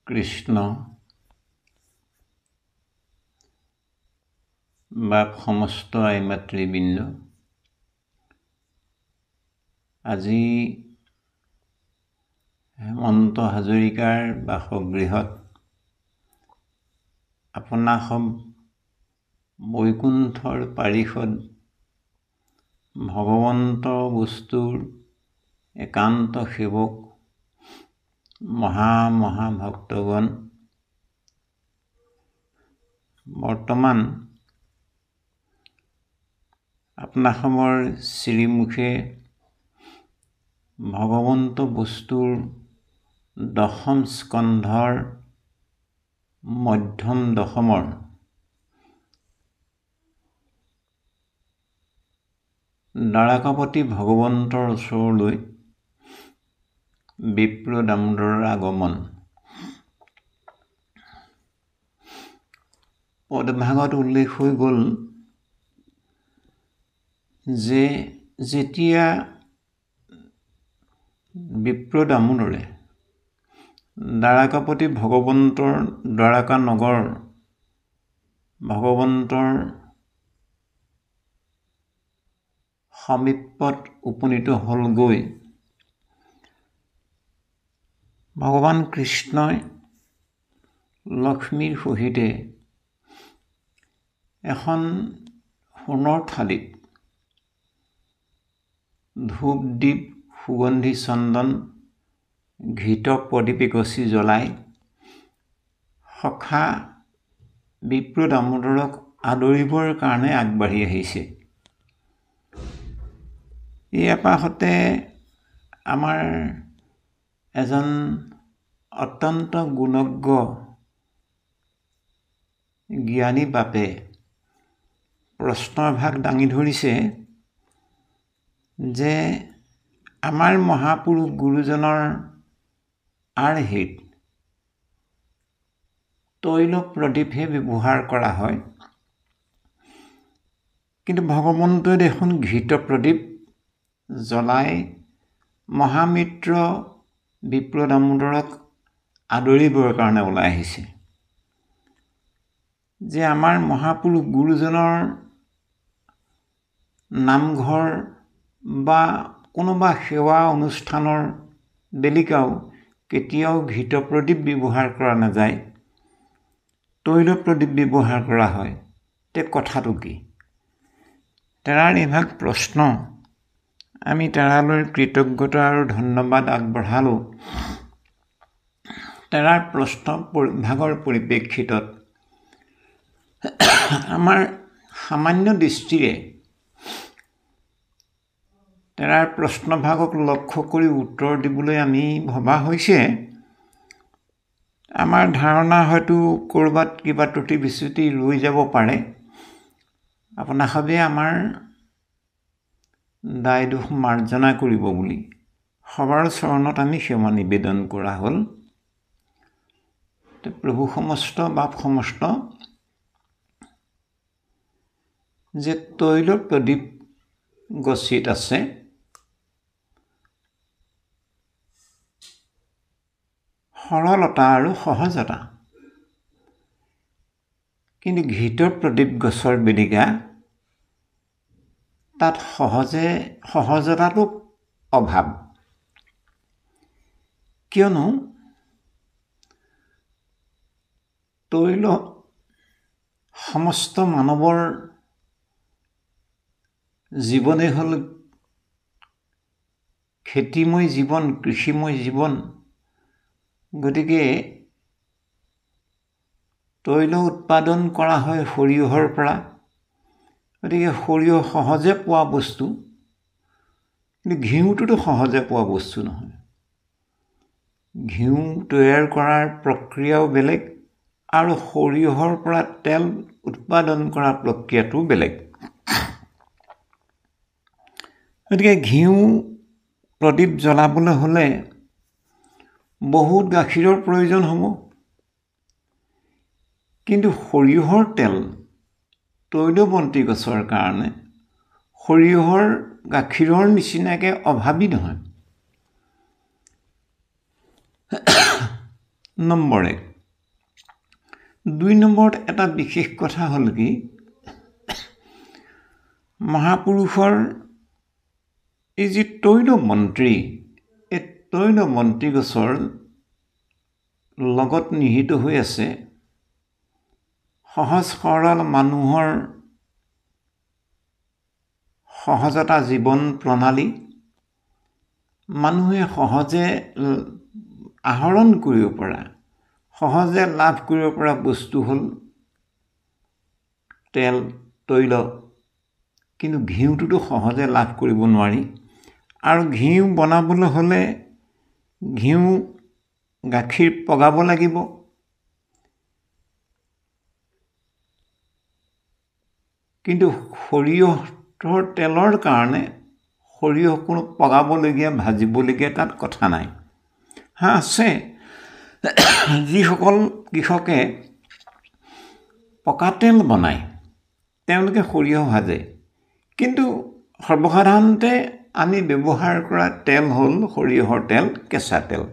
কৃষ্ণ বাপ সমস্ত আই মাতৃবৃন্দ, আজি হেমন্ত হাজৰিকাৰ বাসগৃহত আপোনাসৱ বৈকুণ্ঠৰ পাৰিষদ ভগৱন্ত বস্তুৰ একান্ত সেৱক মহাভক্তগণ বৰ্তমান আপোনাসৱৰ শ্ৰীমুখে ভগৱন্ত বস্তুৰ দশম স্কন্ধৰ মধ্যম দশমৰ দ্বাৰকাপতি ভগৱন্তৰ ওচৰলৈ বিপ্ৰ দামোদৰৰ আগমন পদভাগত উল্লেখ হৈ গ'ল যে যেতিয়া বিপ্ৰ দামোদৰে দ্বাৰকাপতি ভগৱন্তৰ দ্বাৰকা নগৰ ভগৱন্তৰ সমীপত উপনীত হ'লগৈ, ভগৱান কৃষ্ণই লক্ষ্মীৰ সহিতে এখন সোণৰ থালিত ধূপ দীপ সুগন্ধি চন্দন ঘৃত প্ৰদীপ এগছি জ্বলাই সখা বিপ্ৰ দামোদৰক আদৰিবৰ কাৰণে আগবাঢ়ি আহিছে। এই এপাশতে আমাৰ এজন অত্যন্ত গুণজ্ঞ জ্ঞানী বাপে প্ৰশ্নৰ ভাগ দাঙি ধৰিছে যে আমাৰ মহাপুৰুষ গুৰুজনৰ আৰ্হিত তৈল প্ৰদীপহে ব্যৱহাৰ কৰা হয়, কিন্তু ভগৱন্তই দেখোন ঘৃত প্ৰদীপ জ্বলাই মহামিত্ৰ বিপ্ৰ দামোদৰক আদৰিবৰ কাৰণে ওলাই আহিছে। যে আমাৰ মহাপুৰুষ গুৰুজনৰ নামঘৰ বা কোনোবা সেৱা অনুষ্ঠানৰ বেলিকাও কেতিয়াও ঘৃত প্ৰদীপ ব্যৱহাৰ কৰা নাযায়, তৈল প্ৰদীপ ব্যৱহাৰ কৰা হয়। তে কথাটো কি? তেৰাৰ এভাগ প্ৰশ্ন আমি তেৰালৈ কৃতজ্ঞতা আৰু ধন্যবাদ আগবঢ়ালোঁ। তেৰাৰ প্ৰশ্ন ভাগৰ পৰিপ্ৰেক্ষিতত আমাৰ সামান্য দৃষ্টিৰে তেৰাৰ প্ৰশ্নভাগক লক্ষ্য কৰি উত্তৰ দিবলৈ আমি ভবা হৈছে। আমাৰ ধাৰণা হয়তো ক'ৰবাত কিবা ত্ৰুটি বিচ্যুতি ৰৈ যাব পাৰে। আপোনাসৱে আমাৰ দায় দোষ মাৰ্জনা কৰিব বুলি সবাৰ চৰণত আমি সেৱা নিবেদন কৰা হ'ল। প্ৰভু সমস্ত বাপ সমস্ত যে তৈল প্ৰদীপ গছিত আছে, সৰলতা আৰু সহজতা, কিন্তু ঘৃত প্ৰদীপ গছৰ বেদিকা তাত সহজতাটো অভাৱ। কিয়নো তৈল সমস্ত মানৱৰ জীৱনে হ'ল খেতিময় জীৱন, কৃষিময় জীৱন। গতিকে তৈল উৎপাদন কৰা হয় সৰিয়হৰ পৰা। গতিকে সৰিয়হ সহজে পোৱা বস্তু, কিন্তু ঘিউটোতো সহজে পোৱা বস্তু নহয়। ঘিউ তৈয়াৰ কৰাৰ প্ৰক্ৰিয়াও বেলেগ আৰু সৰিয়হৰ পৰা তেল উৎপাদন কৰা প্ৰক্ৰিয়াটো বেলেগ। গতিকে ঘিউ প্ৰদীপ জ্বলাবলৈ হ'লে বহুত গাখীৰৰ প্ৰয়োজন হ'ব, কিন্তু সৰিয়হৰ তেল তৈলবন্তী গছৰ কাৰণে সৰিয়হৰ গাখীৰৰ নিচিনাকৈ অভাৱী নহয়। নম্বৰ 1। 2 নম্বৰত এটা বিশেষ কথা হ'ল কি, মহাপুৰুষৰ এই যি তৈল মন্ত্ৰী, এই তৈল মন্ত্ৰী গছৰ লগত নিহিত হৈ আছে সহজ সৰল মানুহৰ সহজতা জীৱন প্ৰণালী, মানুহে সহজে আহৰণ কৰিব পৰা, সহজে লাভ কৰিব পৰা বস্তু হ'ল তেল, তৈল। কিন্তু ঘিউটোতো সহজে লাভ কৰিব নোৱাৰি। আৰু ঘিউ বনাবলৈ হ'লে ঘিউ গাখীৰ পগাব লাগিব, কিন্তু সৰিয়হৰ তেলৰ কাৰণে সৰিয়হ কোনো পগাবলগীয়া, ভাজিবলগীয়া তাত কথা নাই। আছে যিসকল কৃষকে পকা তেল বনায়, তেওঁলোকে সৰিয়হ ভাজে, কিন্তু সৰ্বসাধাৰণতে আমি ব্যৱহাৰ কৰা তেল হ'ল সৰিয়হৰ তেল, কেঁচা তেল।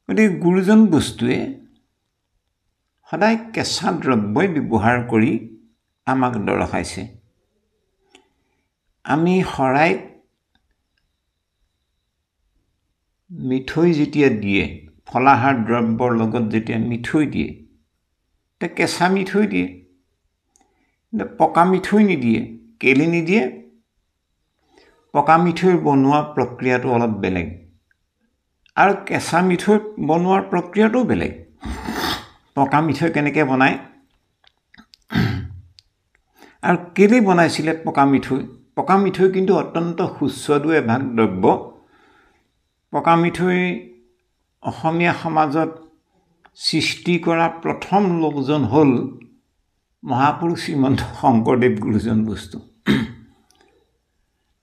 গতিকে গুৰুজন বস্তুৱে সদায় কেঁচা দ্ৰব্যই ব্যৱহাৰ কৰি আমাক দৰ্শাইছে। আমি শৰাইত মিঠৈ যেতিয়া দিয়ে, ফলাহাৰ দ্ৰব্যৰ লগত যেতিয়া মিঠৈ দিয়ে, তেতিয়া কেঁচা মিঠৈ দিয়ে, পকা মিঠৈ নিদিয়ে। কেলে নিদিয়ে? পকা মিঠৈ বনোৱা প্ৰক্ৰিয়াটো অলপ বেলেগ আৰু কেঁচা মিঠৈ বনোৱাৰ প্ৰক্ৰিয়াটোও বেলেগ। পকা মিঠৈ কেনেকৈ বনায় আৰু কেলে বনাইছিলে পকা মিঠৈ? পকা মিঠৈ কিন্তু অত্যন্ত সুস্বাদু এভাগ দ্ৰব্য। পকা মিঠৈ অসমীয়া সমাজত সৃষ্টি কৰা প্ৰথম লোকজন হ'ল মহাপুৰুষ শ্ৰীমন্ত শংকৰদেৱ গুৰুজন বস্তু।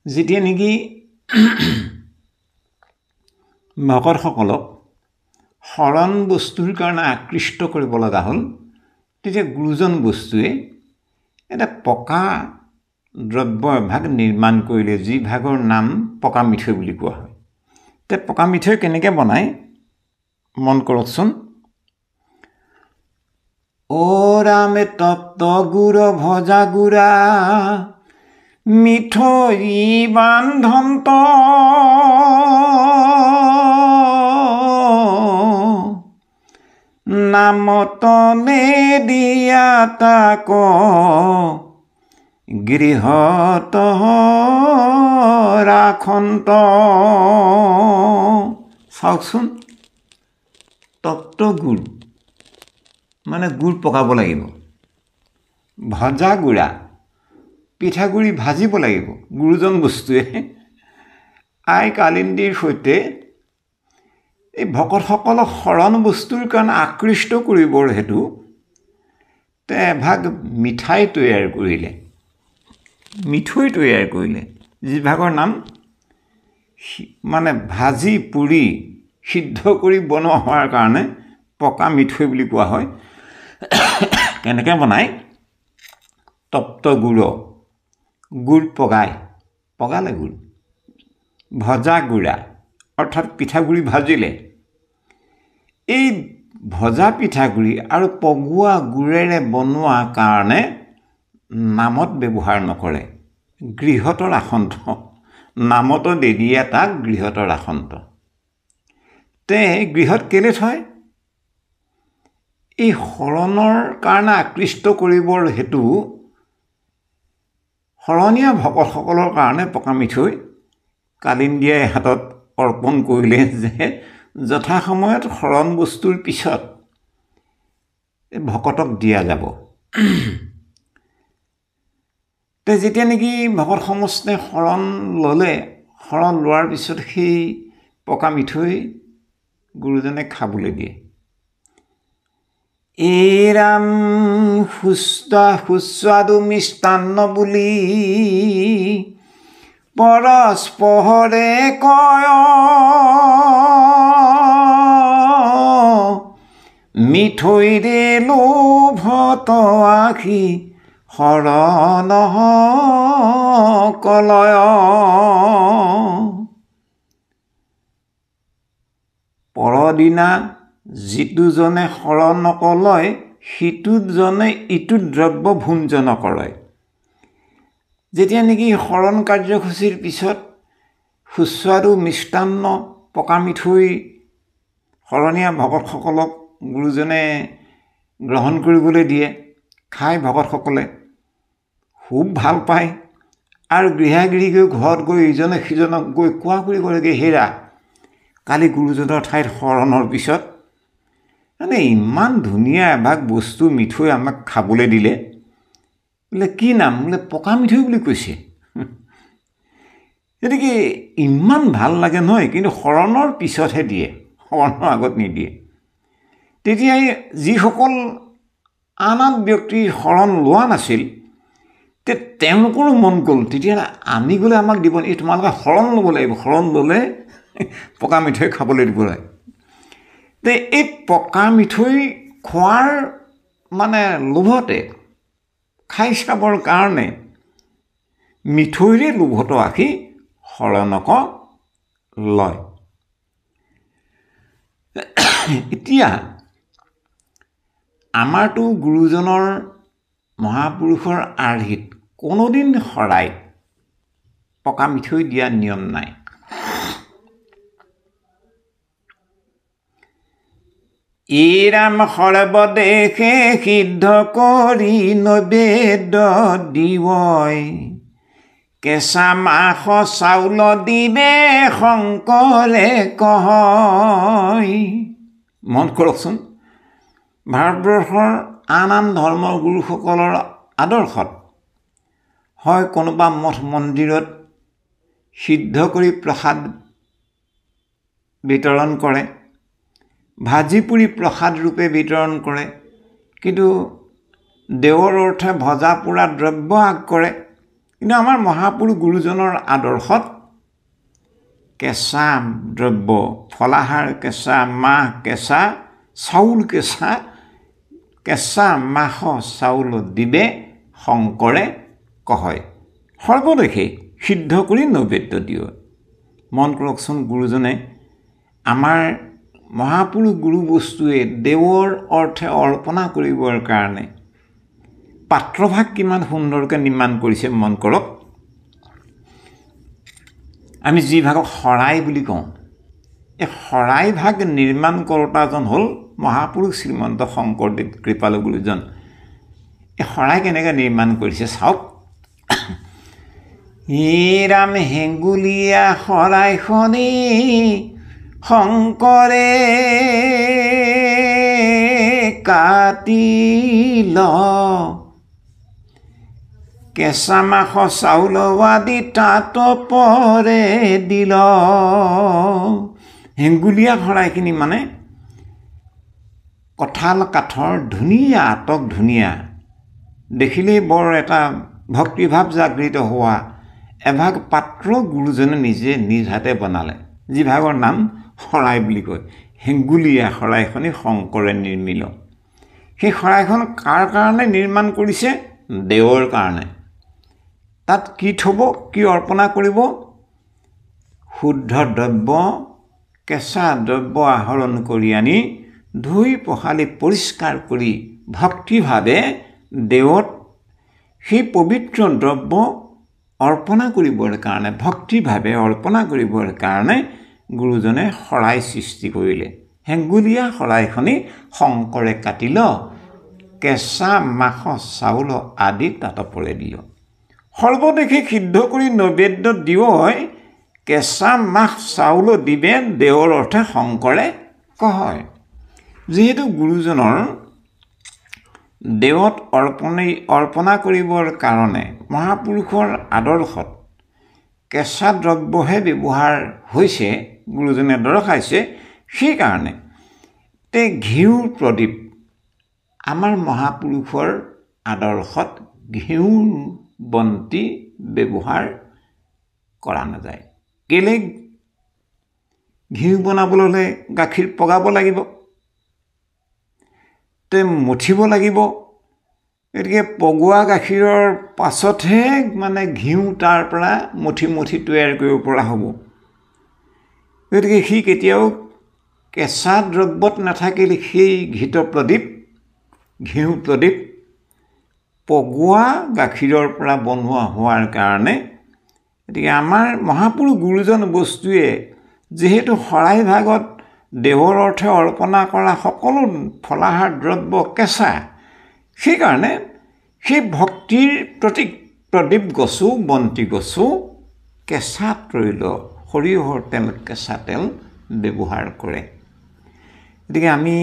যেতিয়া নেকি ভকতসকলক শৰণ বস্তুৰ কাৰণে আকৃষ্ট কৰিব লগা হ'ল, তেতিয়া গুৰুজন বস্তুৱে এটা পকা দ্ৰব্য এভাগ নিৰ্মাণ কৰিলে, যি ভাগৰ নাম পকা মিঠৈ বুলি কোৱা হয়। তে পকা মিঠৈ কেনেকৈ বনায় মন কৰকচোন। অ' ৰামে তপ্ত গুড় ভজা গুড়া, মিঠৈ বান্ধন্ত, নামতনে দিয়া তাক গৃহত ৰাখন্ত। চাওকচোন, তপ্ত গুড় মানে গুড় পকাব লাগিব, ভজা গুড়া পিঠাগুড়ি ভাজিব লাগিব। গুৰুজন বস্তুৱে আই কালিন্দীৰ সৈতে এই ভকতসকলক শৰণ বস্তুৰ কাৰণে আকৃষ্ট কৰিবৰ হেতু এভাগ মিঠাই তৈয়াৰ কৰিলে, মিঠৈ তৈয়াৰ কৰিলে, যি ভাগৰ নাম মানে ভাজি পুৰি সিদ্ধ কৰি বনোৱা হোৱাৰ কাৰণে পকা মিঠৈ বুলি কোৱা হয়। কেনেকৈ বনায়? তপ্ত গুড় পগালে গুড়, ভজা গুড়া অৰ্থাৎ পিঠাগুড়ি ভাজিলে। এই ভজা পিঠাগুড়ি আৰু পগোৱা গুড়েৰে বনোৱা কাৰণে নামত ব্যৱহাৰ নকৰে, গৃহত ৰাখন্ত। নামতো দিয়ে তাক গৃহত ৰাখন্ত। তে গৃহত কেলে থয়? এই শৰণৰ কাৰণে আকৃষ্ট কৰিবৰ হেতু শৰণীয়া ভকতসকলৰ কাৰণে পকা মিঠৈ কালিন্দীয়ে হাতত অৰ্পণ কৰিলে যে যথাসময়ত শৰণ বস্তুৰ পিছত ভকতক দিয়া যাব। তে যেতিয়া নেকি ভকত সমষ্টিয়ে শৰণ ল'লে, শৰণ লোৱাৰ পিছত সেই পকা মিঠৈ গুৰুজনে খাবলৈ দিয়ে। এই ৰাম সুস্বাদু মিষ্টান্ন বুলি পৰস্পৰে কয়, মিঠৈৰে লোভত আখি শৰণ কলয়। পৰদিনা যিটোজনে শৰণ নকলয় সিটোজনে ইটো দ্ৰব্য ভুঞ্জন নকৰয়। যেতিয়া নেকি শৰণ কাৰ্যসূচীৰ পিছত সুস্বাদু মিষ্টান্ন পকা মিঠৈ শৰণীয়া ভকতসকলক গুৰুজনে গ্ৰহণ কৰিবলৈ দিয়ে, খাই ভকতসকলে খুব ভাল পায়। আৰু গৃহাগৃহী গৈ ঘৰত গৈ ইজনে সিজনক গৈ কোৱা কৰি কৰেগৈ, হেৰা কালি গুৰুজনৰ ঠাইত শৰণৰ পিছত মানে ইমান ধুনীয়া এভাগ বস্তু মিঠৈ আমাক খাবলৈ দিলে, বোলে কি নাম, বোলে পকা মিঠৈ বুলি কৈছে। গতিকে ইমান ভাল লাগে নহয়, কিন্তু শৰণৰ পিছতহে দিয়ে, শৰণৰ আগত নিদিয়ে। তেতিয়া যিসকল আন আন ব্যক্তিৰ শৰণ লোৱা নাছিল তেওঁলোকৰো মন গ'ল, তেতিয়াহ'লে আমি গ'লে আমাক দিব, এই তোমালোকে শৰণ ল'ব লাগিব, শৰণ ল'লে পকা মিঠৈ খাবলৈ দিব লাগে। এই পকা মিঠৈ খোৱাৰ মানে লোভতে, খাই চাবৰ কাৰণে মিঠৈৰে লোভতো আহি শৰণক লয়। এতিয়া আমাৰতো গুৰুজনৰ মহাপুৰুষৰ আৰ্হিত কোনোদিন শৰাই পকা মিঠৈ দিয়া নিয়ম নাই। ইৰাম সৰ্বদেশে সিদ্ধ কৰি নৈবেদ্য দিৱই, কেঁচা মাহ চাউল দিবে শংকৰে কহয়। মন কৰকচোন, ভাৰতবৰ্ষৰ আন আন ধৰ্মৰ গুৰুসকলৰ আদৰ্শত হয় কোনোবা মঠ মন্দিৰত সিদ্ধ কৰি প্ৰসাদ বিতৰণ কৰে, ভাজি পুৰি প্ৰসাদ ৰূপে বিতৰণ কৰে, কিন্তু দেৱৰ অৰ্থে ভজা পোৰা দ্ৰব্য আগ কৰে। কিন্তু আমাৰ মহাপুৰুষ গুৰুজনৰ আদৰ্শত কেঁচা দ্ৰব্য, ফলাহাৰ কেঁচা, মাহ কেঁচা, চাউল কেঁচা, কেঁচা মাহ চাউল দিবে শংকৰে কহয়। সৰ্বদেশে সিদ্ধ কৰি নৈবেদ্য দিয়। মন কৰকচোন, গুৰুজনে আমাৰ মহাপুৰুষ গুৰু বস্তুৱে দেৱৰ অৰ্থে অৰ্পণা কৰিবৰ কাৰণে পাত্ৰভাগ কিমান সুন্দৰকৈ নিৰ্মাণ কৰিছে মন কৰক। আমি যি ভাগক শৰাই বুলি কওঁ, এই শৰাই ভাগ নিৰ্মাণ কৰোঁতাজন হ'ল মহাপুৰুষ শ্ৰীমন্ত শংকৰদেৱ কৃপালু গুৰুজন। এই শৰাই কেনেকৈ নিৰ্মাণ কৰিছে চাওক। ৰাম হেঙ্গুলীয়া শৰাইখনি শংকৰে কাটিল, কেঁচা মাহ চাউল আদি তাত পৰে দিল। হেঙ্গুলীয়া শৰাইখিনি মানে কঁঠাল কাঠৰ ধুনীয়া, আটক ধুনীয়া, দেখিলেই বৰ এটা ভক্তিভাৱ জাগৃত হোৱা এভাগ পাত্ৰ গুৰুজনে নিজে নিজ হাতে বনালে, যি ভাগৰ নাম শৰাই বুলি কয়। হেঙ্গুলীয়া শৰাইখনি শংকৰে নিৰ্মিল। সেই শৰাইখন কাৰ কাৰণে নিৰ্মাণ কৰিছে? দেৱৰ কাৰণে। তাত কি থ'ব, কি অৰ্পণা কৰিব? শুদ্ধ দ্ৰব্য, কেঁচা দ্ৰব্য আহৰণ কৰি আনি ধুই পখালি পৰিষ্কাৰ কৰি ভক্তিভাৱে দেৱত সেই পবিত্ৰ দ্ৰব্য অৰ্পণা কৰিবৰ কাৰণে, ভক্তিভাৱে অৰ্পণা কৰিবৰ কাৰণে গুৰুজনে শৰাই সৃষ্টি কৰিলে। হেঙ্গুলীয়া শৰাইখনি শংকৰে কাটিল, কেঁচা মাহ চাউল আদি তাত পৰে দিল। সৰ্বদেশে সিদ্ধ কৰি নৈবেদ্য দিৱই, কেঁচা মাহ চাউল দিবে দেৱৰ অৰ্থে শংকৰে কহয়। যিহেতু গুৰুজনৰ দেৱত অৰ্পণা কৰিবৰ কাৰণে মহাপুৰুষৰ আদৰ্শত কেঁচা দ্ৰব্যহে ব্যৱহাৰ হৈছে, গুৰুজনে দৰ্শাইছে, সেইকাৰণে ঘিউৰ প্ৰদীপ আমাৰ মহাপুৰুষৰ আদৰ্শত ঘিউৰ বন্তি ব্যৱহাৰ কৰা নাযায়। কেলৈ? ঘিউ বনাবলৈ হ'লে গাখীৰ পগাব লাগিব, মঠিব লাগিব। গতিকে পগোৱা গাখীৰৰ পাছতহে মানে ঘিউ তাৰ পৰা মঠি তৈয়াৰ কৰিব পৰা হ'ব। গতিকে সি কেতিয়াও কেঁচা দ্ৰব্যত নাথাকিলে সেই ঘৃত প্ৰদীপ ঘিউ প্ৰদীপ পগোৱা গাখীৰৰ পৰা বনোৱা হোৱাৰ কাৰণে গতিকে আমাৰ মহাপুৰুষ গুৰুজন বস্তুৱে যিহেতু শৰাই ভাগত দেৱৰ অৰ্থে অৰ্পণা কৰা সকলো ফলাহাৰ দ্ৰব্য কেঁচা সেইকাৰণে সেই ভক্তিৰ প্ৰতীক প্ৰদীপ গছো বন্তি গছো কেঁচা তৈল সৰিয়হৰ তেল কেঁচা তেল ব্যৱহাৰ কৰে গতিকে আমি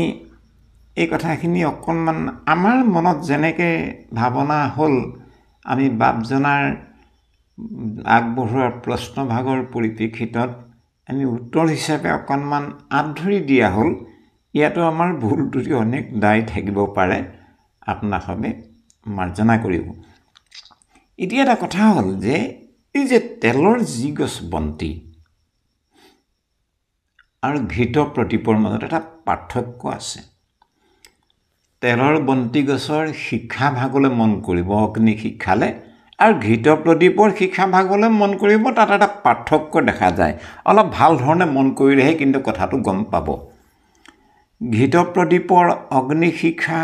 এই কথাখিনি অকণমান আমাৰ মনত যেনেকৈ ভাৱনা হ'ল আমি বাপজনাৰ আগবঢ়োৱা প্ৰশ্নভাগৰ পৰিপ্ৰেক্ষিতত আমি উত্তৰ হিচাপে অকণমান আধৰি দিয়া হ'ল ইয়াতো আমাৰ ভুল ত্ৰুটি অনেক দায় থাকিব পাৰে আপোনাসবে মাৰ্জনা কৰিব এতিয়া এটা কথা হ'ল যে এই যে তেলৰ যি গছ বন্তি আৰু ঘৃত প্ৰদীপৰ মাজত এটা পাৰ্থক্য আছে তেলৰ বন্তি গছৰ শিখা ভাগলৈ মন কৰিব অগ্নি শিখালে আৰু ঘৃত প্ৰদীপৰ শিখা ভাগলৈ মন কৰিব তাত এটা পাৰ্থক্য দেখা যায় অলপ ভাল ধৰণে মন কৰিলেহে কিন্তু কথাটো গম পাব ঘৃত প্ৰদীপৰ অগ্নি শিখা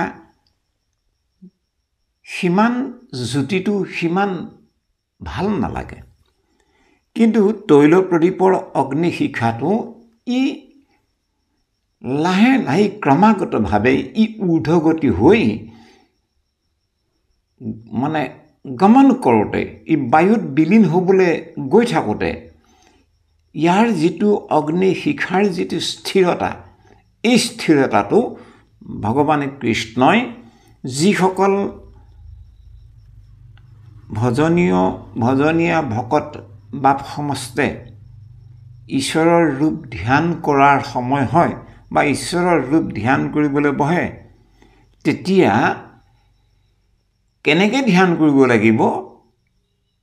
সিমান জ্যোতিটো সিমান ভাল নালাগে কিন্তু তৈল প্ৰদীপৰ অগ্নি শিখাটো ই লাহে লাহে ক্ৰমাগতভাৱে ই ঊৰ্ধ্বগতি হৈ মানে গমন কৰোঁতে ই বায়ুত বিলীন হ'বলৈ গৈ থাকোঁতে ইয়াৰ যিটো অগ্নি শিখাৰ যিটো স্থিৰতা এই স্থিৰতাটো ভগৱান কৃষ্ণই যিসকল ভজনীয়া ভকত বাপ সমস্তে ঈশ্বৰৰ ৰূপ ধ্যান কৰাৰ সময় হয় বা ঈশ্বৰৰ ৰূপ ধ্যান কৰিবলৈ বহে তেতিয়া কেনেকৈ ধ্যান কৰিব লাগিব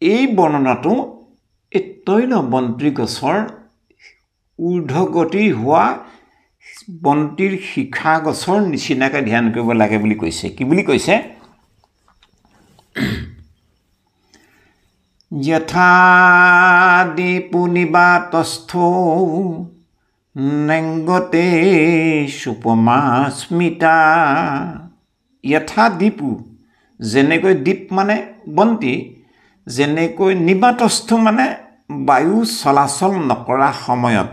এই বৰ্ণনাটো এই তৈল বন্তি গছৰ ঊৰ্ধ্বগতি হোৱা বন্তিৰ শিখা গছৰ নিচিনাকৈ ধ্যান কৰিব লাগে বুলি কৈছে কি বুলি কৈছে যথা দীপু নিবাতস্থো নেংগতে সুপমা স্মিতা যথা দীপু যেনেকৈ দীপ মানে বন্তি যেনেকৈ নিবাতস্থ মানে বায়ু চলাচল নকৰা সময়ত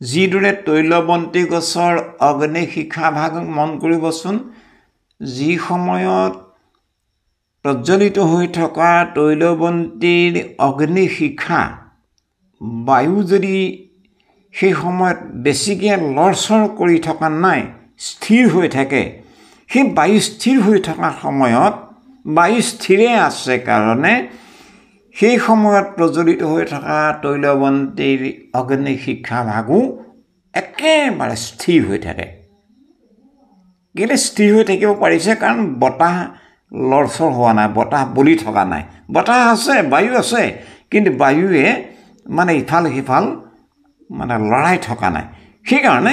যিদৰে তৈলবন্তি গছৰ অগ্নি শিখা ভাগ মন কৰিবচোন যি সময়ত প্ৰজ্বলিত হৈ থকা তৈলবন্তিৰ অগ্নি শিখা বায়ু যদি সেই সময়ত বেছিকৈ লৰচৰ কৰি থকা নাই স্থিৰ হৈ থাকে সেই বায়ু স্থিৰ হৈ থকা সময়ত বায়ু স্থিৰে আছে কাৰণে সেই সময়ত প্ৰজ্বলিত হৈ থকা তৈলবন্তিৰ অগ্নি শিখা ভাগো একেবাৰে স্থিৰ হৈ থাকে কেলে স্থিৰ হৈ থাকিব পাৰিছে কাৰণ বতাহ লৰচৰ হোৱা নাই বতাহ বলি থকা নাই বতাহ আছে বায়ু আছে কিন্তু বায়ুৱে মানে ইফাল সিফাল মানে লৰাই থকা নাই সেইকাৰণে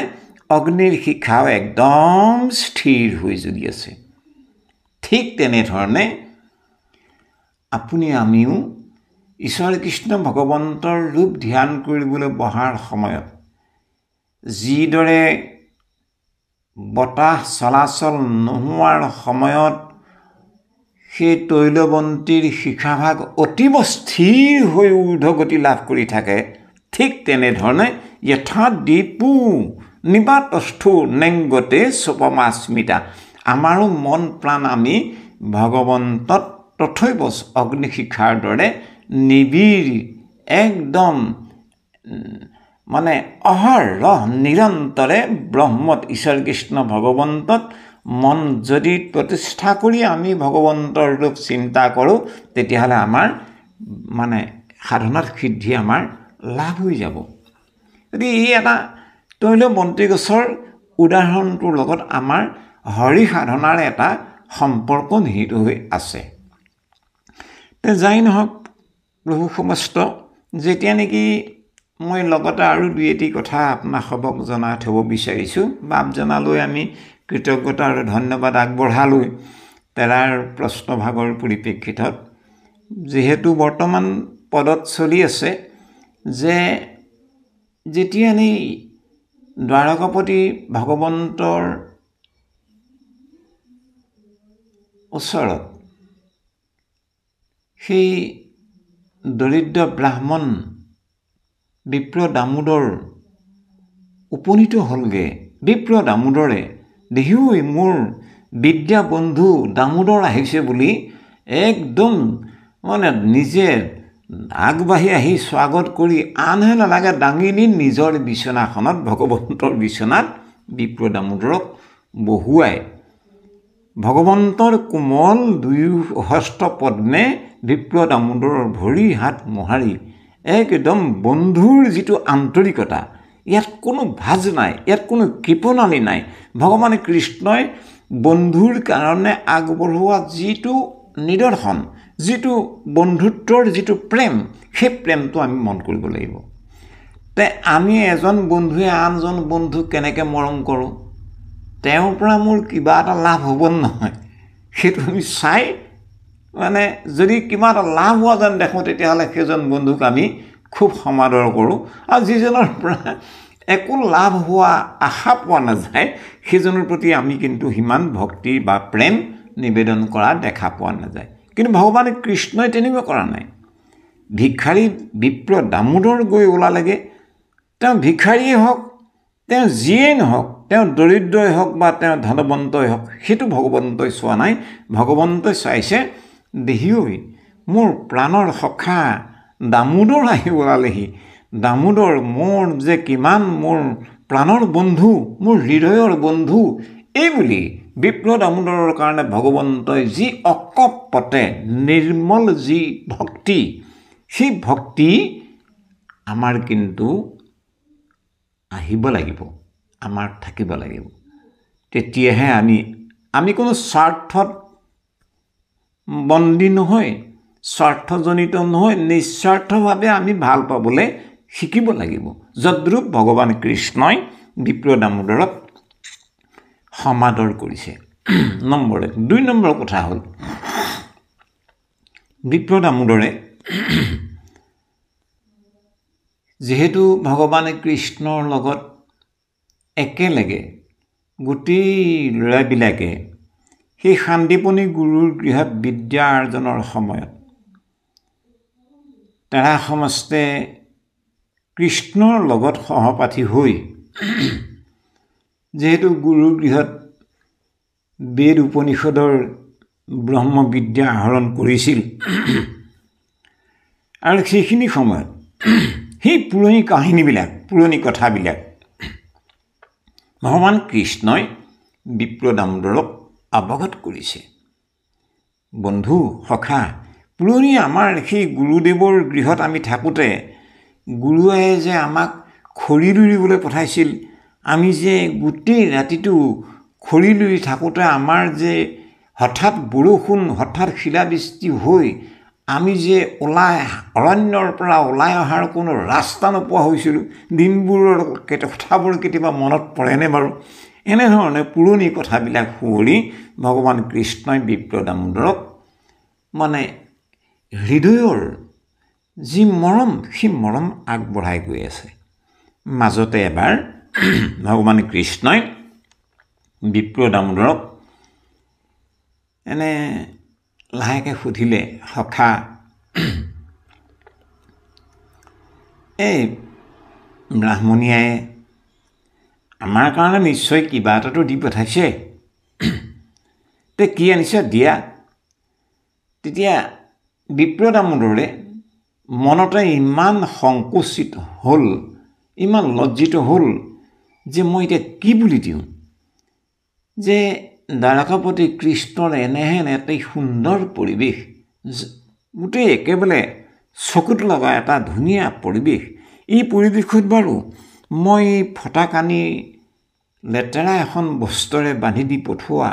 অগ্নিৰ শিখাও একদম স্থিৰ হৈ যদি আছে ঠিক তেনেধৰণে আপুনি আমিও ঈশ্বৰ কৃষ্ণ ভগৱন্তৰ ৰূপ ধ্যান কৰিবলৈ বহাৰ সময়ত যিদৰে বতাহ চলাচল নোহোৱাৰ সময়ত সেই তৈলবন্তিৰ শিখাভাগ অতীব স্থিৰ হৈ ঊৰ্ধ্বগতি লাভ কৰি থাকে ঠিক তেনেধৰণে যথা দীপু নিবাতস্থো নেংগতে সুপমা স্মিতা আমাৰো মন প্ৰাণ আমি ভগৱন্তত তথৈব অগ্নিশিখাৰ দৰে নিবিড় একদম মানে অহৰহ নিৰন্তৰে ব্ৰহ্মত ঈশ্বৰ কৃষ্ণ ভগৱন্তত মন যদি প্ৰতিষ্ঠা কৰি আমি ভগৱন্তৰ ৰূপ চিন্তা কৰোঁ তেতিয়াহ'লে আমাৰ মানে সাধনাত সিদ্ধি আমাৰ লাভ হৈ যাব গতিকে এই এটা তৈলবন্তি গছৰ উদাহৰণটোৰ লগত আমাৰ হৰি সাধনাৰ এটা সম্পৰ্ক নিহিত হৈ আছে যাই নহওক প্ৰভু সমস্ত যেতিয়া নেকি মই লগতে আৰু দুই এটি কথা আপোনাক সবক জনাই থ'ব বিচাৰিছোঁ বাপ জনালৈ আমি কৃতজ্ঞতা আৰু ধন্যবাদ আগবঢ়ালৈ তেৰাৰ প্ৰশ্নভাগৰ পৰিপ্ৰেক্ষিতত যিহেতু বৰ্তমান পদত চলি আছে যে যেতিয়া দ্বাৰকাপতি ভগৱন্তৰ ওচৰত সেই দৰিদ্ৰ ব্ৰাহ্মণ বিপ্ৰ দামোদৰ উপনীত হ'লগৈ। বিপ্ৰ দামোদৰে দেখিও মোৰ বিদ্যা বন্ধু দামোদৰ আহিছে বুলি একদম মানে নিজে আগবাঢ়ি আহি স্বাগত কৰি আনহে নালাগে দাঙি নি নিজৰ বিচনাখনত ভগৱন্তৰ বিচনাত বিপ্ৰ দামোদৰক বহুৱাই ভগৱন্তৰ কোমল দুয়ো হস্ত পদ্মে বিপ্ৰ দামোদৰৰ ভৰি হাত মোহাৰি একদম বন্ধুৰ যিটো আন্তৰিকতা, ইয়াত কোনো ভাজ নাই, ইয়াত কোনো কৃপণালি নাই। ভগৱান কৃষ্ণই বন্ধুৰ কাৰণে আগবঢ়োৱা যিটো নিদৰ্শন, যিটো বন্ধুত্বৰ যিটো প্ৰেম, সেই প্ৰেমটো আমি মন কৰিব লাগিব। তে আমি এজন বন্ধুৱে আনজন বন্ধুক কেনেকৈ মৰম কৰোঁ, তেওঁৰ পৰা মোৰ কিবা এটা লাভ হ'ব নহয়, সেইটো আমি চাই মানে যদি কিবা এটা লাভ হোৱা যেন দেখোঁ তেতিয়াহ'লে সেইজন বন্ধুক আমি খুব সমাদৰ কৰোঁ, আৰু যিজনৰ পৰা একো লাভ হোৱা আশা পোৱা নাযায় সেইজনৰ প্ৰতি আমি কিন্তু সিমান ভক্তি বা প্ৰেম নিবেদন কৰা দেখা পোৱা নাযায়। কিন্তু ভগৱান কৃষ্ণই তেনেকুৱা কৰা নাই। ভিক্ষাৰী বিপ্ৰ দামোদৰ গৈ ওলালেগৈ, তেওঁ ভিক্ষাৰীয়ে হওক, তেওঁ যিয়েই নহওক, তেওঁ দৰিদ্ৰই হওক বা তেওঁ ধনৱন্তই হওক, সেইটো ভগৱন্তই চোৱা নাই। ভগৱন্তই চাইছে দেহিঐ মোৰ প্ৰাণৰ সখা দামোদৰ আহি ওলালেহি। দামোদৰ মোৰ যে কিমান মোৰ প্ৰাণৰ বন্ধু, মোৰ হৃদয়ৰ বন্ধু, এইবুলি বিপ্ৰ দামোদৰৰ কাৰণে ভগৱন্তই যি অকপটে নিৰ্মল যি ভক্তি, সেই ভক্তি আমাৰ কিন্তু আহিব লাগিব, আমাৰ থাকিব লাগিব। তেতিয়াহে আমি কোনো স্বাৰ্থত বন্দী নহয়, স্বাৰ্থজনিত নহয়, নিস্বাৰ্থভাৱে আমি ভাল পাবলৈ শিকিব লাগিব। যদ্ৰূপ ভগৱান কৃষ্ণই বিপ্ৰ দামোদৰক সমাদৰ কৰিছে। নম্বৰ 1। 2 নম্বৰ কথা হ'ল বিপ্ৰ দামোদৰে যিহেতু ভগৱান কৃষ্ণৰ লগত একেলগে গোটেই ল'ৰাবিলাকে সেই শান্তিপনী গুৰুৰ গৃহত বিদ্যা আৰ্জনৰ সময়ত তাৰা সমস্তে কৃষ্ণৰ লগত সহপাঠী হৈ যিহেতু গুৰুৰ গৃহত বেদ উপনিষদৰ ব্ৰহ্মবিদ্যা আহৰণ কৰিছিল, আৰু সেইখিনি সময়ত সেই পুৰণি কাহিনীবিলাক, পুৰণি কথাবিলাক ভগৱান কৃষ্ণই বিপ্ৰ দামোদৰক অৱগত কৰিছে। বন্ধু সখা, পুৰণি আমাৰ সেই গুৰুদেৱৰ গৃহত আমি থাকোঁতে গুৰুৱে যে আমাক খৰি লুৰিবলৈ পঠাইছিল, আমি যে গোটেই ৰাতিটো খৰি লুৰি থাকোঁতে আমাৰ যে হঠাৎ বৰষুণ, হঠাৎ শিলাবৃষ্টি হৈ আমি যে অৰণ্যৰ পৰা ওলাই অহাৰ কোনো ৰাস্তা নোপোৱা হৈছিলোঁ, দিনবোৰৰ কথাবোৰ কেতিয়াবা মনত পৰেনে বাৰু? এনেধৰণে পুৰণি কথাবিলাক সুঁৱৰি ভগৱান কৃষ্ণই বিপ্ৰ দামোদৰক মানে হৃদয়ৰ যি মৰম, সেই মৰম আগবঢ়াই গৈ আছে। মাজতে এবাৰ ভগৱান কৃষ্ণই বিপ্ৰ দামোদৰক এনে লাহেকৈ সুধিলে, সখা এই ব্ৰাহ্মণীয়াই আমাৰ কাৰণে নিশ্চয় কিবা এটাতো দি পঠাইছে, তে কি আনিছে দিয়া। তেতিয়া বিপ্ৰ দামোদৰে মনতে ইমান সংকুচিত হ'ল, ইমান লজ্জিত হ'ল যে মই এতিয়া কি বুলি দিওঁ, যে দ্বাৰকাপতি কৃষ্ণৰ এনেহেন এটি সুন্দৰ পৰিৱেশ, গোটেই একেবাৰে চকুত লগা এটা ধুনীয়া পৰিৱেশ। এই পৰিৱেশত বাৰু মই ফটা কানি লেতেৰা এখন বস্ত্ৰৰে বান্ধি দি পঠোৱা,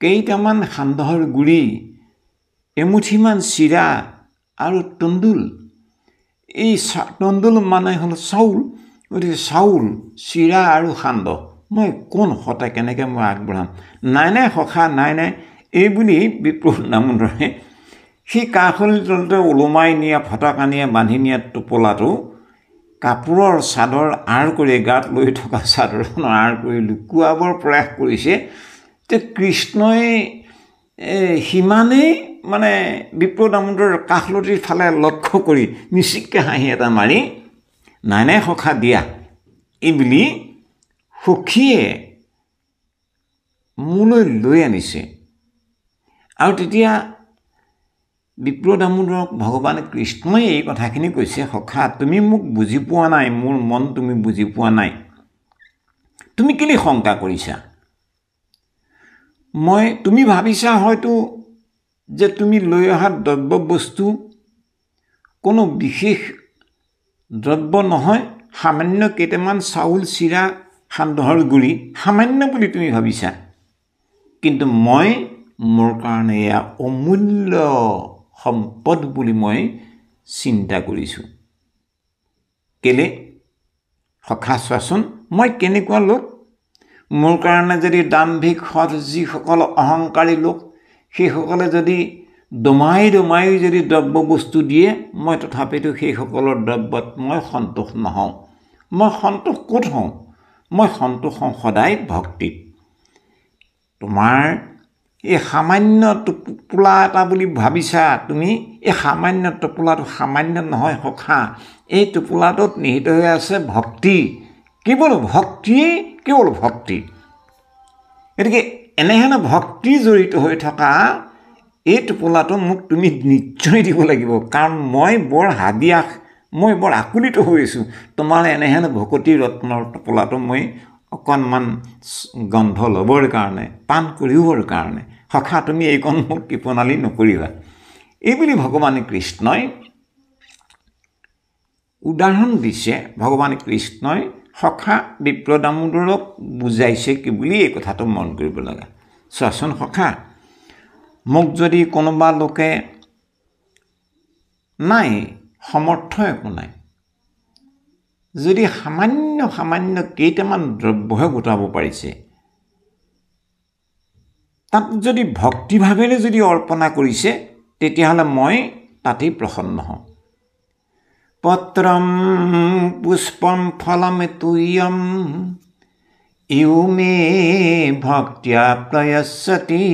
কেইটামান সান্দহৰ গুড়ি, এমুঠিমান চিৰা আৰু তন্দুল, এই তন্দুল মানে হ'ল চাউল, গতিকে চাউল, চিৰা আৰু সান্দহ মই কোন হতে কেনেকৈ মই আগবঢ়াম? নাই নাই সখা, নাই নাই, এইবুলি বিপ্ৰ দামোদৰে সেই কাষলি তলতে ওলোমাই নিয়া ফটা কানিয়ে বান্ধি নিয়া টোপোলাটো কাপোৰৰ চাদৰ আঁৰ কৰি গাত লৈ থকা চাদৰখন আঁৰ কৰি লুকুৱাবৰ প্ৰয়াস কৰিছে যে কৃষ্ণই সিমানেই মানে বিপ্ৰ দামোদৰৰ কাষলতিৰ ফালে লক্ষ্য কৰি মিচিককৈ হাঁহি এটা মাৰি নাই নাই সখা দিয়া এই বুলি সখীয়ে মোলৈ লৈ আনিছে। আৰু তেতিয়া বিপ্ৰ দামোদৰক ভগৱান কৃষ্ণই এই কথাখিনি কৈছে, সখা তুমি মোক বুজি পোৱা নাই, মোৰ মন তুমি বুজি পোৱা নাই, তুমি কেলৈ শংকা কৰিছা? তুমি ভাবিছা হয়তো যে তুমি লৈ অহা দ্ৰব্য বস্তু কোনো বিশেষ দ্ৰব্য নহয়, সামান্য কেইটামান চাউল চিৰা সান্দহৰ গুড়ি সামান্য বুলি তুমি ভাবিছা, কিন্তু মোৰ কাৰণে এয়া অমূল্য সম্পদ বুলি মই চিন্তা কৰিছোঁ। কেলে সখা চোৱাচোন, মই কেনেকুৱা লোক, মোৰ কাৰণে যদি দাম্ভিক সৎ যিসকল অহংকাৰী লোক সেইসকলে যদি দমাই দমাই যদি দ্ৰব্য বস্তু দিয়ে, মই তথাপিতো সেইসকলৰ দ্ৰব্যত মই সন্তোষ নহওঁ। মই সন্তোষ ক'ত হওঁ? মই সন্তোষ হওঁ সদায় ভক্তিত। তোমাৰ এই সামান্য টোপোলা এটা বুলি ভাবিছা তুমি, এই সামান্য টোপোলাটো সামান্য নহয় সখা, এই টোপোলাটোত নিহিত হৈ আছে ভক্তি, কেৱল ভক্তিয়েই কেৱল ভক্তি। গতিকে এনেহেনে ভক্তি জড়িত হৈ থকা এই টোপোলাটো মোক তুমি নিশ্চয় দিব লাগিব, কাৰণ মই বৰ হাবিয়াস, মই বৰ আকুলিত হৈছোঁ তোমাৰ এনেহেনে ভকতি ৰত্নৰ টোপোলাটো মই অকণমান গন্ধ ল'বৰ কাৰণে, পাণ কৰিবৰ কাৰণে। সখা তুমি এইকণ মোক কৃপণালী নকৰিবা। এইবুলি ভগৱান কৃষ্ণই উদাহৰণ দিছে। ভগৱান কৃষ্ণই সখা বিপ্ৰ দামোদৰক বুজাইছে কি বুলি এই কথাটো মন কৰিব লগা। চোৱাচোন সখা, মোক যদি কোনোবা লোকে নাই সমৰ্থ একো নাই, যদি সামান্য কেইটামান দ্ৰব্যহে গোটাব পাৰিছে, তাত যদি ভক্তিভাৱেৰে যদি অৰ্পণা কৰিছে, তেতিয়াহ'লে মই তাতেই প্ৰসন্ন হওঁ। পত্ৰম পুষ্পম ফলম তুয়ম ইউ মে ভক্ত্যা প্ৰয়চ্ছতি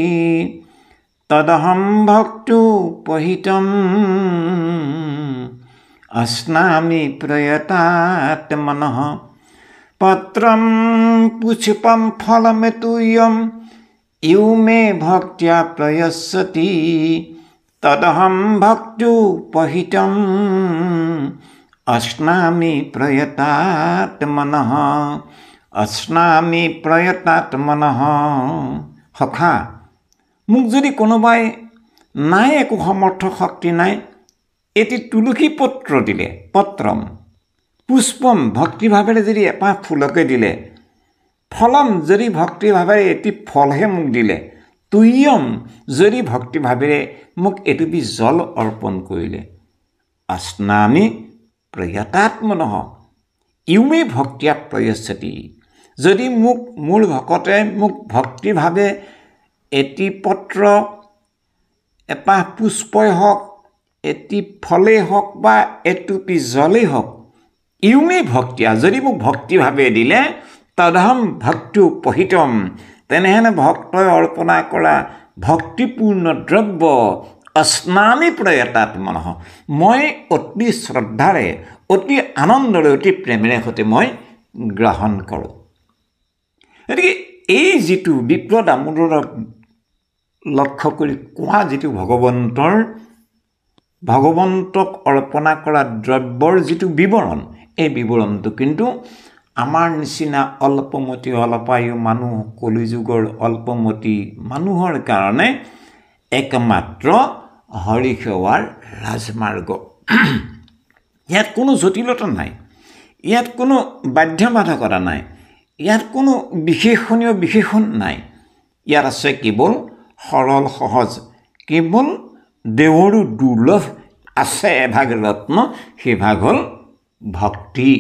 তদহম ভক্তোপহীতম अस्नामि प्रयतात्मनः। पत्रं पुष्पं फलं तुयं यो मे भक्त्या प्रयस्यति तदहं भक्तोपहीतम् अस्नामि प्रयतात्मनः। अस्नामि प्रयतात्मनः। সখা, মোক যদি কোনোবাই নাই একো সমৰ্থ শক্তি নাই, এটি তুলসী পত্ৰ দিলে, পত্ৰম পুষ্পম ভক্তিভাৱেৰে যদি এপাহ ফুলকে দিলে, ফলম যদি ভক্তিভাৱেৰে এটি ফলহে মোক দিলে, তুয়ম যদি ভক্তিভাৱেৰে মোক এটুপি জল অৰ্পণ কৰিলে, अस्नामि प्रयतात्मनः ইউমে ভক্তিয়া প্ৰয়চ্ছতি। যদি মোৰ ভকতে মোক ভক্তিভাৱে এটি পত্ৰ, এপাহ পুষ্পই হওক, এটি ফলেই হওক বা এটুপি জলেই হওক, ইউমে ভক্তিয়া যদি মোক ভক্তিভাৱে দিলে, তদহম ভক্তোপহীতম তেনেহেনে ভক্তই অৰ্পণা কৰা ভক্তিপূৰ্ণ দ্ৰব্য अस्नामि प्रयतात्मनः মই অতি শ্ৰদ্ধাৰে, অতি আনন্দৰে, অতি প্ৰেমেৰে সৈতে মই গ্ৰহণ কৰোঁ। গতিকে এই যিটো বিপ্ৰ দামোদৰক লক্ষ্য কৰি কোৱা যিটো ভগৱন্তক অৰ্পণা কৰা দ্ৰব্যৰ যিটো বিৱৰণ, এই বিৱৰণটো কিন্তু আমাৰ নিচিনা অল্পমতি অল্পায়ু মানুহ, কলিযুগৰ অল্পমতি মানুহৰ কাৰণে একমাত্ৰ হৰি সেৱাৰ ৰাজমাৰ্গ। ইয়াত কোনো জটিলতা নাই, ইয়াত কোনো বাধ্যবাধকতা নাই, ইয়াত কোনো বিশেষণীয় বিশেষণ নাই। ইয়াত আছে কেৱল সৰল সহজ, কেৱল দেৱৰো দুৰ্লভ আছে এভাগ ৰত্ন, সেইভাগ হ'ল ভক্তি।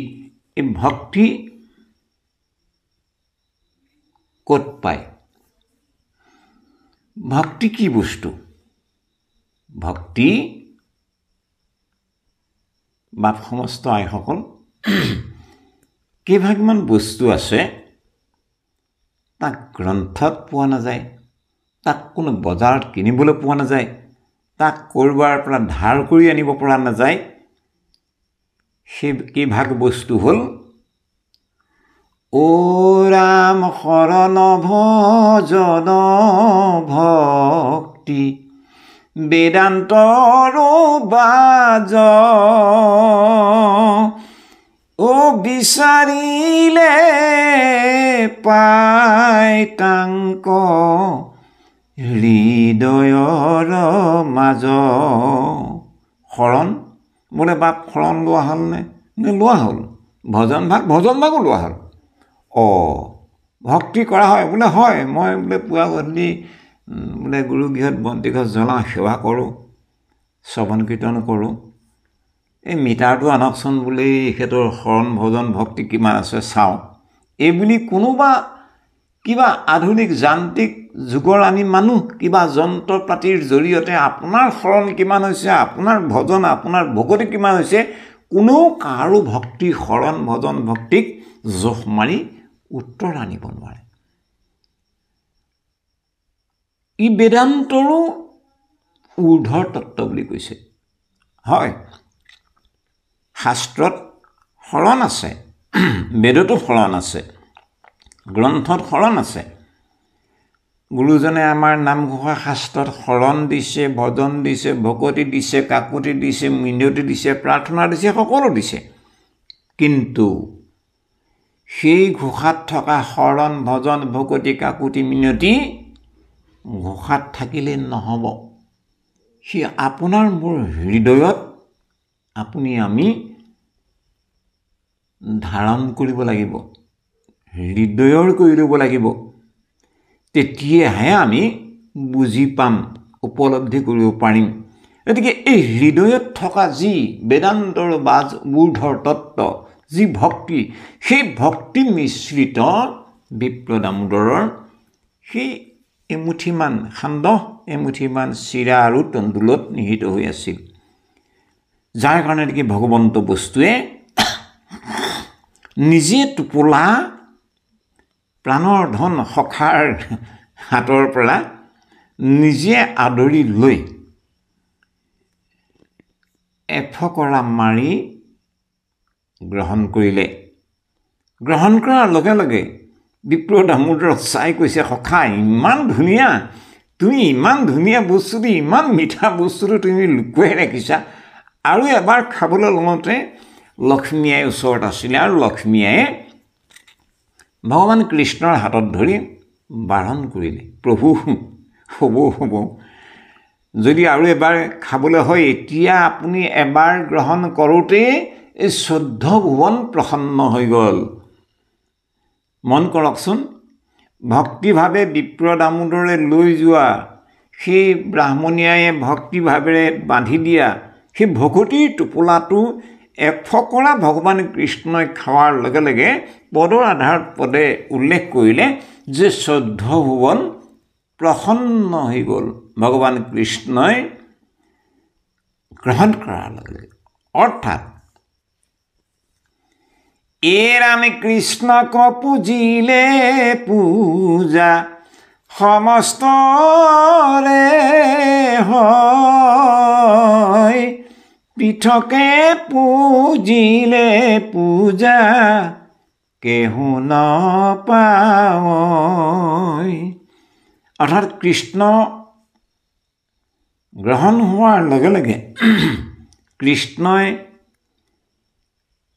এই ভক্তি ক'ত পায়? ভক্তি কি বস্তু? ভক্তি বাপ সমস্ত আইসকল কেইভাগমান বস্তু আছে তাক গ্ৰন্থত পোৱা নাযায়, তাক কোনো বজাৰত কিনিবলৈ পোৱা নাযায়, তাক ক'ৰবাৰ পৰা ধাৰ কৰি আনিব পৰা নাযায়। সেই কেইভাগ বস্তু হ'ল অ ৰাম শৰণ ভজন ভক্তি বেদান্তৰ বাজ, অ বিচাৰিলে পাই তাংক হৃদয়ৰ মাজ। শৰণ বোলে বাপ শৰণ লোৱা হ'লনে? লোৱা হ'ল। ভজন ভাগো লোৱা হ'ল। ভক্তি কৰা হয় বোলে, হয় মই বোলে পুৱা গধূলি বোলে গুৰু গৃহত বন্তি গছ জ্বলাওঁ, সেৱা কৰোঁ, শ্ৰৱণ কীৰ্তন কৰোঁ। এই মিটাৰটো আনকচোন বোলে এখেতৰ শৰণ ভজন ভক্তি কিমান আছে চাওঁ। এই বুলি কোনোবা কিবা আধুনিক যান্ত্ৰিক যুগৰ আমি মানুহ কিবা যন্ত্ৰ পাতিৰ জৰিয়তে আপোনাৰ শৰণ কিমান হৈছে, আপোনাৰ ভজন আপোনাৰ ভকতি কিমান হৈছে, কোনেও কাৰো ভক্তি শৰণ ভজন ভক্তিক জোখ মাৰি উত্তৰ আনিব নোৱাৰে। ই বেদান্তৰো ঊৰ্ধৰ তত্ত্ব বুলি কৈছে। হয়, শাস্ত্ৰত শৰণ আছে, বেদতো শৰণ আছে, গ্ৰন্থত শৰণ আছে। গুৰুজনে আমাৰ নামঘোষা শাস্ত্ৰত শৰণ দিছে, ভজন দিছে, ভকতি দিছে, কাকুতি দিছে, মিনতি দিছে, প্ৰাৰ্থনা দিছে, সকলো দিছে। কিন্তু সেই ঘোষাত থকা শৰণ ভজন ভকতি কাকুতি মিনতি ঘোষাত থাকিলে নহ'ব। সি আপোনাৰ মোৰ হৃদয়ত আপুনি আমি ধাৰণ কৰিব লাগিব, হৃদয়ৰ কৰি ল'ব লাগিব। তেতিয়াহে আমি বুজি পাম, উপলব্ধি কৰিব পাৰিম। গতিকে এই হৃদয়ত থকা যি বেদান্তৰ বাজ ঊৰ্ধৰ তত্ত্ব, যি ভক্তি, সেই ভক্তি মিশ্ৰিত বিপ্ৰ দামোদৰৰ সেই এমুঠিমান সান্দহ, এমুঠিমান চিৰা আৰু তণ্ডুলত নিহিত হৈ আছিল। যাৰ কাৰণে নেকি ভগৱন্ত বস্তুৱে নিজে টোপোলা প্ৰাণৰ ধন সখাৰ হাতৰ পৰা নিজে আদৰি লৈ এফকৰা মাৰি গ্ৰহণ কৰিলে। গ্ৰহণ কৰাৰ লগে লগে বিপ্ৰ দামোদৰক চাই কৈছে, সখা ইমান ধুনীয়া, তুমি ইমান ধুনীয়া বস্তুটো, ইমান মিঠা বস্তুটো তুমি লুকুৱাই ৰাখিছা। আৰু এবাৰ খাবলৈ লওঁতে লক্ষ্মী আই ওচৰত আছিলে, আৰু লক্ষ্মী আয়ে ভগৱান কৃষ্ণৰ হাতত ধৰি বাৰণ কৰিলে, প্ৰভু হ'ব, যদি আৰু এবাৰ খাবলৈ হয়, এতিয়া আপুনি এবাৰ গ্ৰহণ কৰোঁতেই এই 14 ভুৱন প্ৰসন্ন হৈ গ'ল। মন কৰকচোন, ভক্তিভাৱে বিপ্ৰ দামোদৰে লৈ যোৱা, সেই ব্ৰাহ্মণীয়ায়ে ভক্তিভাৱেৰে বান্ধি দিয়া সেই ভকতিৰ টোপোলাটো এফকৰা ভগৱান কৃষ্ণই খাৱাৰ লগে লগে পদৰ আধাৰত পদে উল্লেখ কৰিলে যে 14 ভুৱন প্ৰসন্ন হৈ গ'ল ভগৱান কৃষ্ণই গ্ৰহণ কৰাৰ লগে লগে। অৰ্থাৎ ৰামে কৃষ্ণক পূজিলে পূজা সমস্তৰে হয়, পৃথকে পূজিলে পূজা কেহু নাপায়। অৰ্থাৎ কৃষ্ণ গ্ৰহণ হোৱাৰ লগে লগে কৃষ্ণই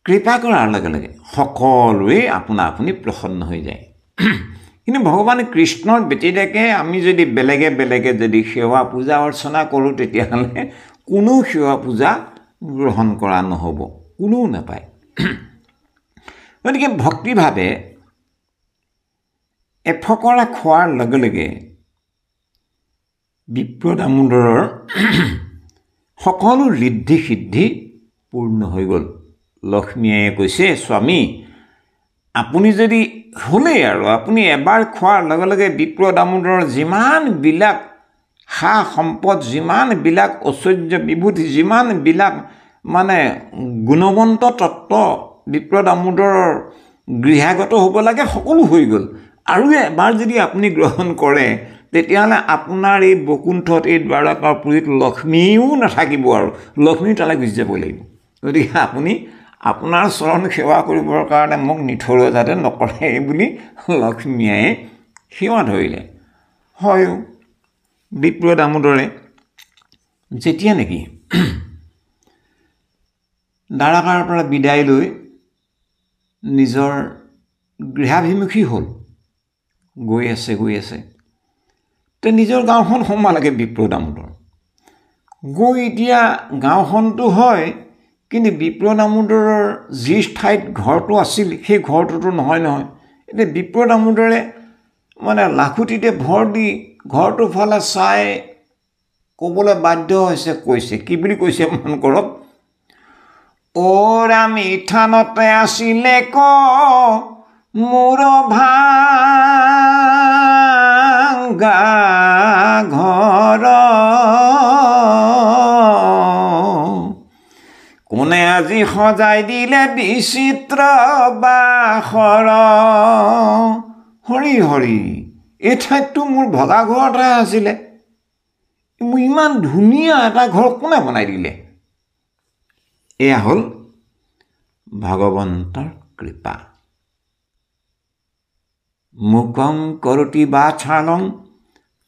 কৃপা কৰাৰ লগে লগে সকলোৱে আপোনা আপুনি প্ৰসন্ন হৈ যায়। কিন্তু ভগৱান কৃষ্ণৰ ব্যতিৰেকে আমি যদি বেলেগে বেলেগে যদি সেৱা পূজা অৰ্চনা কৰোঁ, তেতিয়াহ'লে কোনো সেৱা পূজা গ্ৰহণ কৰা নহ'ব, কোনেও নাপায়। গতিকে ভক্তিভাৱে এফকৰা খোৱাৰ লগে লগে বিপ্ৰ দামোদৰৰ সকলো ঋদ্ধি সিদ্ধি পূৰ্ণ হৈ গ'ল। লক্ষ্মীয়ে কৈছে, স্বামী আপুনি যদি হ'লেই আৰু আপুনি এবাৰ খোৱাৰ লগে লগে বিপ্ৰ দামোদৰৰ যিমানবিলাক সা সম্পদ, যিমানবিলাক ঐশ্বৰ্য বিভূতি, যিমানবিলাক মানে গুণৱন্ত তত্ত্ব বিপ্ৰ দামোদৰৰ গৃহাগত হ'ব লাগে সকলো হৈ গ'ল আৰু এবাৰ যদি আপুনি গ্ৰহণ কৰে তেতিয়াহ'লে আপোনাৰ এই বৈকুণ্ঠত এই দ্বাৰকাপুৰীত লক্ষ্মীও নাথাকিব আৰু লক্ষ্মী তালৈ গুচি যাব লাগিব গতিকে আপুনি আপোনাৰ চৰণ সেৱা কৰিবৰ কাৰণে মোক নিথৰুৱা যাতে নকৰে বুলি লক্ষ্মীয়ে সেৱা ধৰিলে হয় বিপ্ৰ দামোদৰে যেতিয়া নেকি দ্বাৰকাৰ পৰা বিদায় লৈ নিজৰ গৃহাভিমুখী হ'ল গৈ আছে তে নিজৰ গাঁওখন সোমালেগৈ বিপ্ৰ দামোদৰ গৈ এতিয়া গাঁওখনটো হয় কিন্তু বিপ্ৰ দামোদৰৰ যি ঠাইত ঘৰটো আছিল সেই ঘৰটোতো নহয় এতিয়া বিপ্ৰ দামোদৰে মানে লাখুটিতে ভৰ দি ঘৰটোৰ ফালে চাই ক'বলৈ বাধ্য হৈছে কৈছে কি বুলি কৈছে মন কৰক ওৰ আমি থানতে আছিলে ক মোৰ ভাঙা ঘৰ কোনে আজি সজাই দিলে বিচিত্ৰ বাখৰ হৰি হৰি এই ঠাইততো মোৰ ভগা ঘৰ এটা আছিলে মোৰ ইমান ধুনীয়া এটা ঘৰ কোনে বনাই দিলে এয়া হ'ল ভগৱন্তৰ কৃপা মুকং কৰোতি বাছালং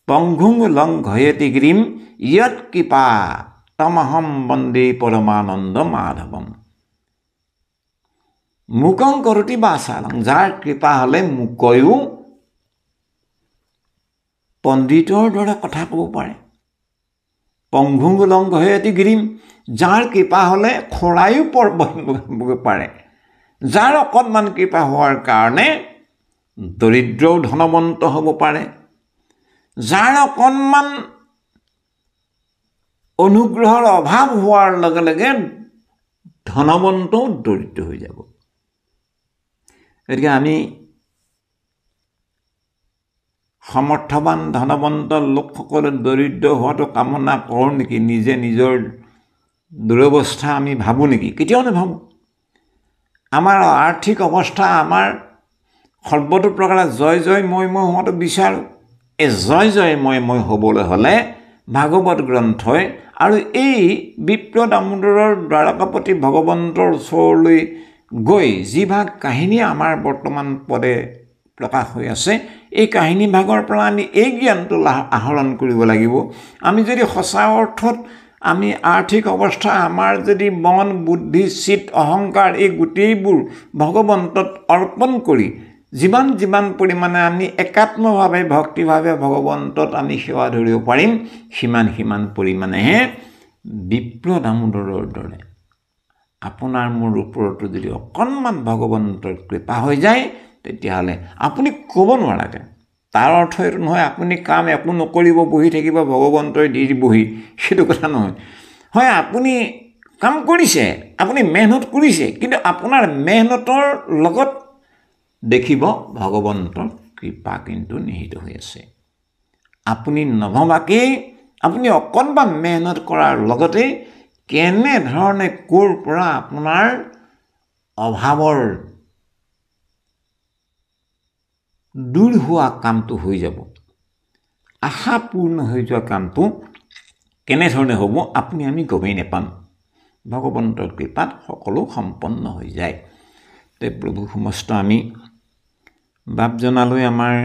পংঘুং লংঘয়তি গিৰিম য়ৎ কৃপা তমহম বন্দে পৰমানন্দ মাধৱম মুকং কৰোতি বাছালং যাৰ কৃপা হ'লে মুকয়ো পণ্ডিতৰ দৰে কথা ক'ব পাৰে পংঘুং লংঘয়তি গিৰিম যাৰ কৃপা হ'লে খৰায়ো পৰ্বত বগাব পাৰে যাৰ অকণমান কৃপা হোৱাৰ কাৰণে দৰিদ্ৰও ধনৱন্ত হ'ব পাৰে যাৰ অকণমান অনুগ্ৰহৰ অভাৱ হোৱাৰ লগে লগে ধনৱন্তও দৰিদ্ৰ হৈ যাব গতিকে আমি সমৰ্থবান ধনৱন্ত লোকসকলে দৰিদ্ৰ হোৱাটো কামনা কৰোঁ নেকি নিজে নিজৰ দুৰৱস্থা আমি ভাবোঁ নেকি কেতিয়াও নাভাবোঁ আমাৰ আৰ্থিক অৱস্থা আমাৰ সৰ্বতো প্ৰকাৰে জয়ময় হোৱাটো বিচাৰোঁ এই জয়ময় হ'বলৈ হ'লে ভাগৱত গ্ৰন্থই আৰু এই বিপ্ৰ দামোদৰৰ দ্বাৰকাপতি ভগৱন্তৰ ওচৰলৈ গৈ যিভাগ কাহিনী আমাৰ বৰ্তমান পদে প্ৰকাশ হৈ আছে এই কাহিনী ভাগৰ পৰা আমি এই জ্ঞানটো আহৰণ কৰিব লাগিব আমি যদি সঁচা অৰ্থত আমি আৰ্থিক অৱস্থা আমাৰ যদি মন বুদ্ধি চিত অহংকাৰ এই গোটেইবোৰ ভগৱন্তত অৰ্পণ কৰি যিমান পৰিমাণে আমি একাত্মভাৱে ভক্তিভাৱে ভগৱন্তত আমি সেৱা ধৰিব পাৰিম সিমান পৰিমাণেহে বিপ্ৰ দামোদৰৰ দৰে আপোনাৰ মোৰ ওপৰতো যদি অকণমান ভগৱন্তৰ কৃপা হৈ যায় তেতিয়াহ'লে আপুনি ক'ব নোৱাৰাকে তাৰ অৰ্থ এইটো নহয় আপুনি কাম একো নকৰিব বহি থাকিব ভগৱন্তই দি দিবহি সেইটো কথা নহয় হয় আপুনি কাম কৰিছে আপুনি মেহনত কৰিছে কিন্তু আপোনাৰ মেহনতৰ লগত দেখিব ভগৱন্তৰ কৃপা কিন্তু নিহিত হৈ আছে আপুনি নভবাকেই আপুনি অকণমান মেহনত কৰাৰ লগতে কেনেধৰণে ক'ৰ পৰা আপোনাৰ অভাৱৰ দূৰ হোৱা কামটো হৈ যাব আশা পূৰ্ণ হৈ যোৱা কামটো কেনেধৰণে হ'ব আপুনি আমি গমেই নাপাম ভগৱন্তৰ কৃপাত সকলো সম্পন্ন হৈ যায় তে প্ৰভু সমস্ত আমি বাপজনালৈ আমাৰ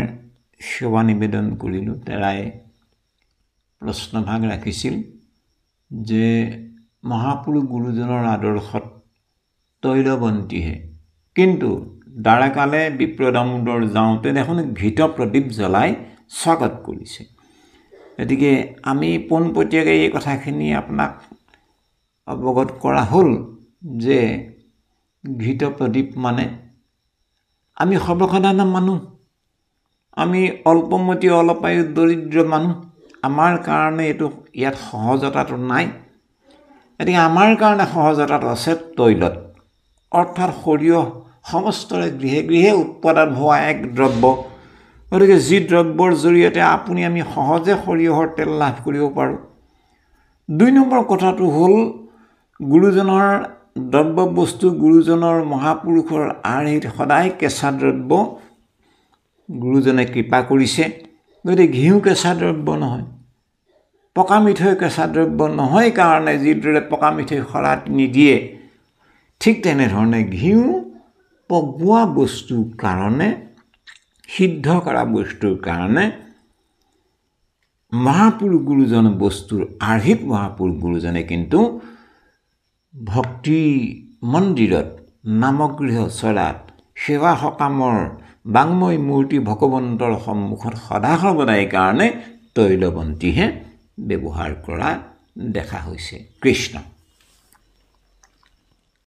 সেৱা নিবেদন কৰিলোঁ তেৰাই প্ৰশ্নভাগ ৰাখিছিল যে মহাপুৰুষ গুৰুজনৰ আদৰ্শত তৈলবন্তীহে কিন্তু দ্বাৰকালে বিপ্ৰ দামোদৰ যাওঁতে দেখোন ঘৃত প্ৰদীপ জ্বলাই স্বাগত কৰিছে গতিকে আমি পোনপটীয়াকৈ এই কথাখিনি আপোনাক অৱগত কৰা হ'ল যে ঘৃত প্ৰদীপ মানে আমি সৰ্বসাধাৰণ মানুহ আমি অল্পমতি অলপায়ু দৰিদ্ৰ মানুহ আমাৰ কাৰণে এইটো ইয়াত সহজতাটো নাই গতিকে আমাৰ কাৰণে সহজতাটো আছে তৈলত অৰ্থাৎ সৰিয়হ সমস্তৰে গৃহে উৎপাদন হোৱা এক দ্ৰব্য গতিকে যি দ্ৰব্যৰ জৰিয়তে আপুনি আমি সহজে সৰিয়হৰ তেল লাভ কৰিব পাৰোঁ ২ নম্বৰ কথাটো হ'ল গুৰুজনৰ দ্ৰব্য বস্তু গুৰুজনৰ মহাপুৰুষৰ আৰ্হিত সদায় কেঁচা দ্ৰব্য গুৰুজনে কৃপা কৰিছে। গতিকে ঘিউ কেঁচা দ্ৰব্য নহয়, পকা মিঠৈ কেঁচা দ্ৰব্য নহয় কাৰণে যিদৰে পকা মিঠৈ শলাত নিদিয়ে, ঠিক তেনেধৰণে ঘিউ পগোৱা বস্তুৰ কাৰণে, সিদ্ধ কৰা বস্তুৰ কাৰণে মহাপুৰুষ গুৰুজন বস্তুৰ আৰ্হিত মহাপুৰুষ গুৰুজনে কিন্তু ভক্তি মন্দিৰত, নামগৃহ চৰাত, সেৱা সকামৰ বাংময় মূৰ্তি ভগৱন্তৰ সন্মুখত সদা সৰ্বদাই কাৰণে তৈলবন্তিহে ব্যৱহাৰ কৰা দেখা হৈছে। কৃষ্ণ।